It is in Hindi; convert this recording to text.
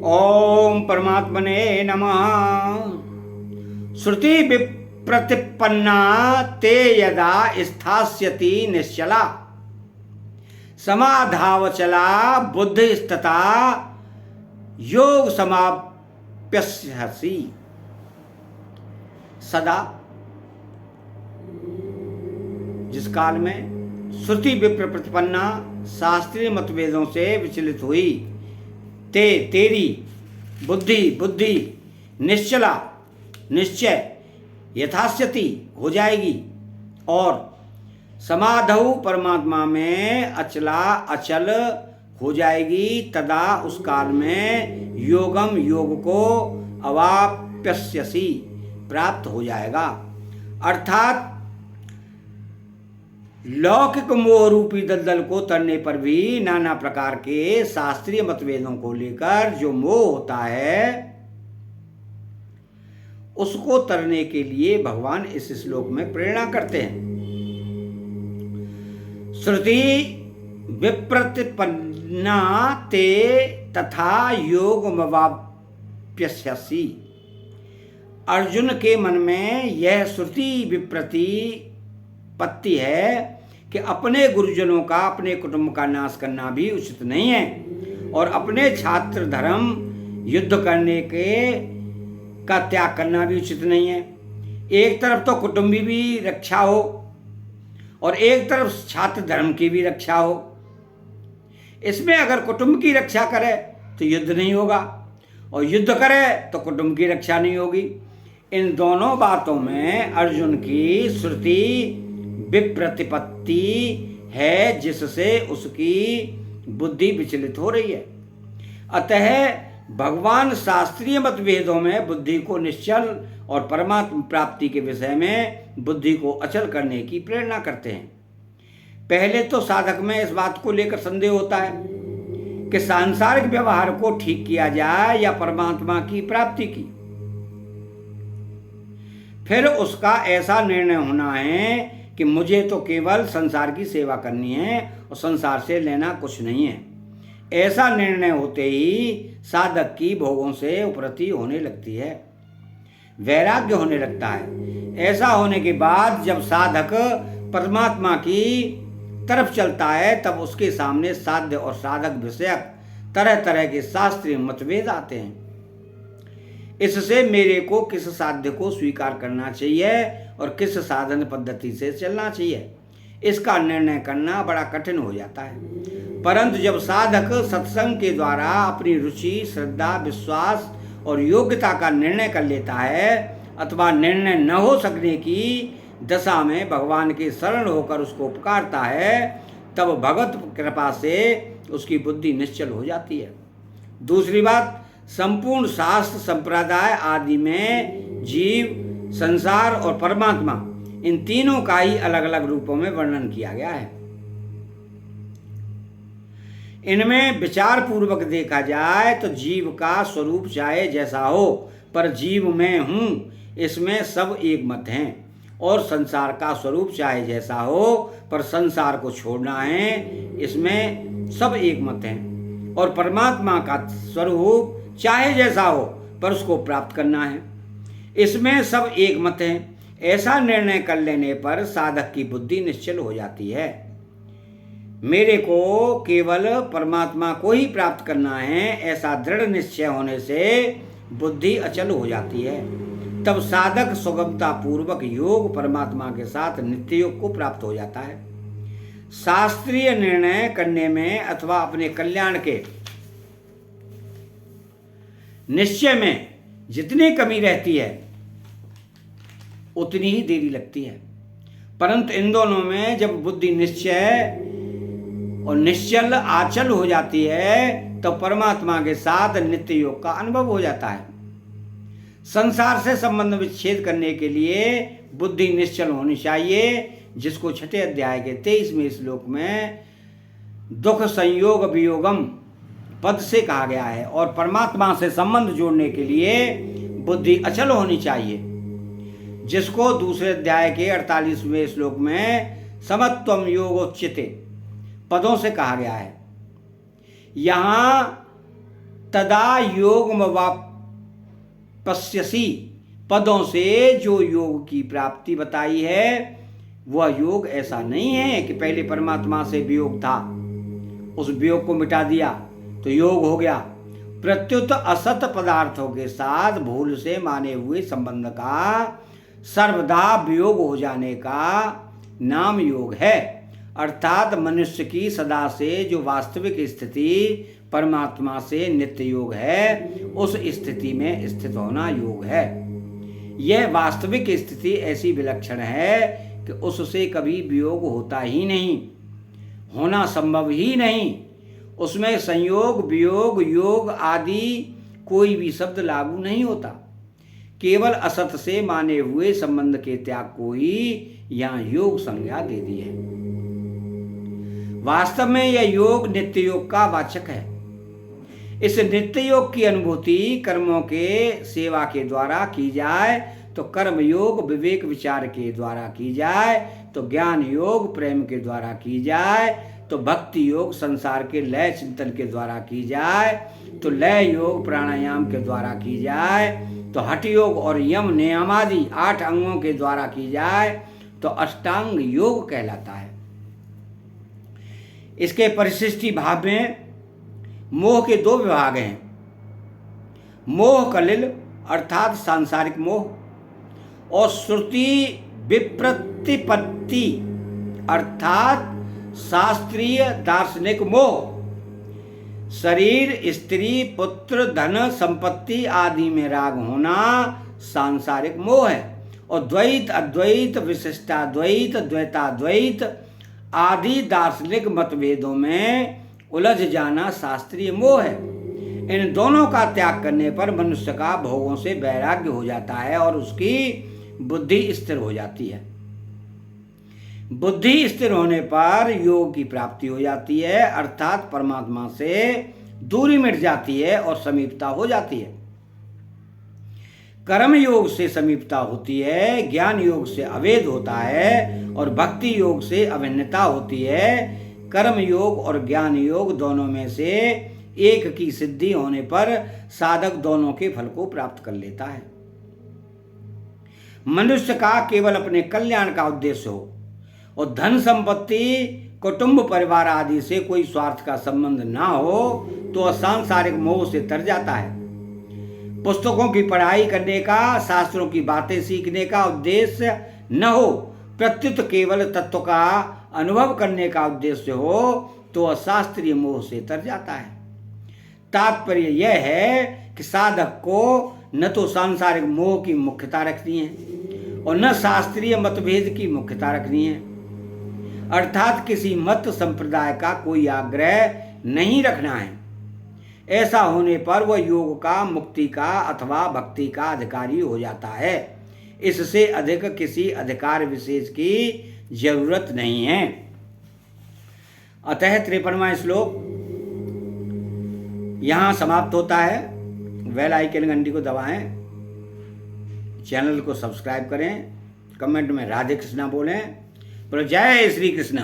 ओम परमात्मने नमः। श्रुति विप्रतिपन्ना ते यदा स्थास्यति निश्चला समाधावचला बुद्धिस्तथा योग समाप्यस्यसि। सदा जिस काल में श्रुति विप्र प्रतिपन्ना शास्त्रीय मतभेदों से विचलित हुई, तेरी बुद्धि निश्चला निश्चय यथास्यति हो जाएगी और समाधौ परमात्मा में अचला अचल हो जाएगी, तदा उस काल में योगम योग को अवाप्यस्यसि प्राप्त हो जाएगा। अर्थात लौकिक मोह रूपी दलदल को तरने पर भी नाना प्रकार के शास्त्रीय मतभेदों को लेकर जो मोह होता है, उसको तरने के लिए भगवान इस श्लोक में प्रेरणा करते हैं। श्रुति विप्रतिपन्ना ते तथा योगमवाप्यस्यसि। अर्जुन के मन में यह श्रुति विप्रतिपत्ति है कि अपने गुरुजनों का, अपने कुटुंब का नाश करना भी उचित नहीं है और अपने छात्र धर्म युद्ध करने का त्याग करना भी उचित नहीं है। एक तरफ तो कुटुंबी भी रक्षा हो और एक तरफ छात्र धर्म की भी रक्षा हो। इसमें अगर कुटुंब की रक्षा करे तो युद्ध नहीं होगा और युद्ध करे तो कुटुंब की रक्षा नहीं होगी। इन दोनों बातों में अर्जुन की श्रुति विप्रतिपत्ति है, जिससे उसकी बुद्धि विचलित हो रही है। अतः भगवान शास्त्रीय मतभेदों में बुद्धि को निश्चल और परमात्मा प्राप्ति के विषय में बुद्धि को अचल करने की प्रेरणा करते हैं। पहले तो साधक में इस बात को लेकर संदेह होता है कि सांसारिक व्यवहार को ठीक किया जाए या परमात्मा की प्राप्ति की। फिर उसका ऐसा निर्णय होना है कि मुझे तो केवल संसार की सेवा करनी है और संसार से लेना कुछ नहीं है। ऐसा निर्णय होते ही साधक की भोगों से उपरति होने लगती है, वैराग्य होने लगता है। ऐसा होने के बाद जब साधक परमात्मा की तरफ चलता है, तब उसके सामने साध्य और साधक विषयक तरह तरह के शास्त्रीय मतभेद आते हैं। इससे मेरे को किस साध्य को स्वीकार करना चाहिए और किस साधन पद्धति से चलना चाहिए, इसका निर्णय करना बड़ा कठिन हो जाता है। परंतु जब साधक सत्संग के द्वारा अपनी रुचि, श्रद्धा, विश्वास और योग्यता का निर्णय कर लेता है अथवा निर्णय न हो सकने की दशा में भगवान के शरण होकर उसको पुकारता है, तब भगवत कृपा से उसकी बुद्धि निश्चल हो जाती है। दूसरी बात, संपूर्ण शास्त्र संप्रदाय आदि में जीव, संसार और परमात्मा, इन तीनों का ही अलग अलग रूपों में वर्णन किया गया है। इनमें विचार पूर्वक देखा जाए तो जीव का स्वरूप चाहे जैसा हो पर जीव में हूँ, इसमें सब एक मत हैं। और संसार का स्वरूप चाहे जैसा हो पर संसार को छोड़ना है, इसमें सब एक मत हैं। और परमात्मा का स्वरूप चाहे जैसा हो पर उसको प्राप्त करना है, इसमें सब एक मत हैं। ऐसा निर्णय कर लेने पर साधक की बुद्धि निश्चल हो जाती है। मेरे को केवल परमात्मा को ही प्राप्त करना है, ऐसा दृढ़ निश्चय होने से बुद्धि अचल हो जाती है। तब साधक सुगमता पूर्वक योग परमात्मा के साथ नित्य योग को प्राप्त हो जाता है। शास्त्रीय निर्णय करने में अथवा अपने कल्याण के निश्चय में जितनी कमी रहती है उतनी ही देरी लगती है। परंतु इन दोनों में जब बुद्धि निश्चय और निश्चल आचल हो जाती है, तो परमात्मा के साथ नित्य योग का अनुभव हो जाता है। संसार से संबंध विच्छेद करने के लिए बुद्धि निश्चल होनी चाहिए, जिसको छठे अध्याय के 23वें श्लोक में दुख संयोग वियोगम पद से कहा गया है। और परमात्मा से संबंध जोड़ने के लिए बुद्धि अचल होनी चाहिए, जिसको दूसरे अध्याय के 48वें श्लोक में समत्वम योगोच्यते पदों से कहा गया है। यहाँ तदा योगम वापस्यसि पदों से जो योग की प्राप्ति बताई है वह योग ऐसा नहीं है कि पहले परमात्मा से वियोग था, उस वियोग को मिटा दिया तो योग हो गया। प्रत्युत असत पदार्थों के साथ भूल से माने हुए संबंध का सर्वदा वियोग हो जाने का नाम योग है। अर्थात मनुष्य की सदा से जो वास्तविक स्थिति परमात्मा से नित्य योग है, उस स्थिति में स्थित होना योग है। यह वास्तविक स्थिति ऐसी विलक्षण है कि उससे कभी वियोग होता ही नहीं, होना संभव ही नहीं। उसमें संयोग, वियोग, योग आदि कोई भी शब्द लागू नहीं होता। केवल असत से माने हुए संबंध के त्याग को ही यहाँ योग संज्ञा दे दी है। वास्तव में यह योग नित्य योग का वाचक है। इस नित्य योग की अनुभूति कर्मों के सेवा के द्वारा की जाए तो कर्म योग, विवेक विचार के द्वारा की जाए तो ज्ञान योग, प्रेम के द्वारा की जाए तो भक्ति योग, संसार के लय चिंतन के द्वारा की जाए तो लय योग, प्राणायाम के द्वारा की जाए तो हठ योग और यम नियमादि 8 अंगों के द्वारा की जाए तो अष्टांग योग कहलाता है। इसके परिशिष्टि भाव में मोह के 2 विभाग हैं। मोह कलिल अर्थात सांसारिक मोह और श्रुति विप्रतिपत्ति अर्थात शास्त्रीय दार्शनिक मोह। शरीर, स्त्री, पुत्र, धन, संपत्ति आदि में राग होना सांसारिक मोह है। और द्वैत, अद्वैत, विशिष्टाद्वैत, द्वैताद्वैत आदि दार्शनिक मतभेदों में उलझ जाना शास्त्रीय मोह है। इन दोनों का त्याग करने पर मनुष्य का भोगों से वैराग्य हो जाता है और उसकी बुद्धि स्थिर हो जाती है। बुद्धि स्थिर होने पर योग की प्राप्ति हो जाती है, अर्थात परमात्मा से दूरी मिट जाती है और समीपता हो जाती है। कर्म योग से समीपता होती है, ज्ञान योग से अभेद होता है और भक्ति योग से अभिन्नता होती है। कर्म योग और ज्ञान योग दोनों में से एक की सिद्धि होने पर साधक दोनों के फल को प्राप्त कर लेता है। मनुष्य का केवल अपने कल्याण का उद्देश्य हो और धन संपत्ति, कुटुंब, परिवार आदि से कोई स्वार्थ का संबंध ना हो तो सांसारिक मोह से तर जाता है। पुस्तकों की पढ़ाई करने का, शास्त्रों की बातें सीखने का उद्देश्य न हो, प्रत्युत केवल तत्व का अनुभव करने का उद्देश्य हो तो शास्त्रीय मोह से तर जाता है। तात्पर्य यह है कि साधक को न तो सांसारिक मोह की मुख्यता रखनी है और न शास्त्रीय मतभेद की मुख्यता रखनी है, अर्थात किसी मत संप्रदाय का कोई आग्रह नहीं रखना है। ऐसा होने पर वह योग का, मुक्ति का अथवा भक्ति का अधिकारी हो जाता है। इससे अधिक किसी अधिकार विशेष की जरूरत नहीं है। अतः 53वां श्लोक यहाँ समाप्त होता है। बेल आइकन घंटी को दबाएं, चैनल को सब्सक्राइब करें, कमेंट में राधे कृष्णा बोलें। जय श्री कृष्ण।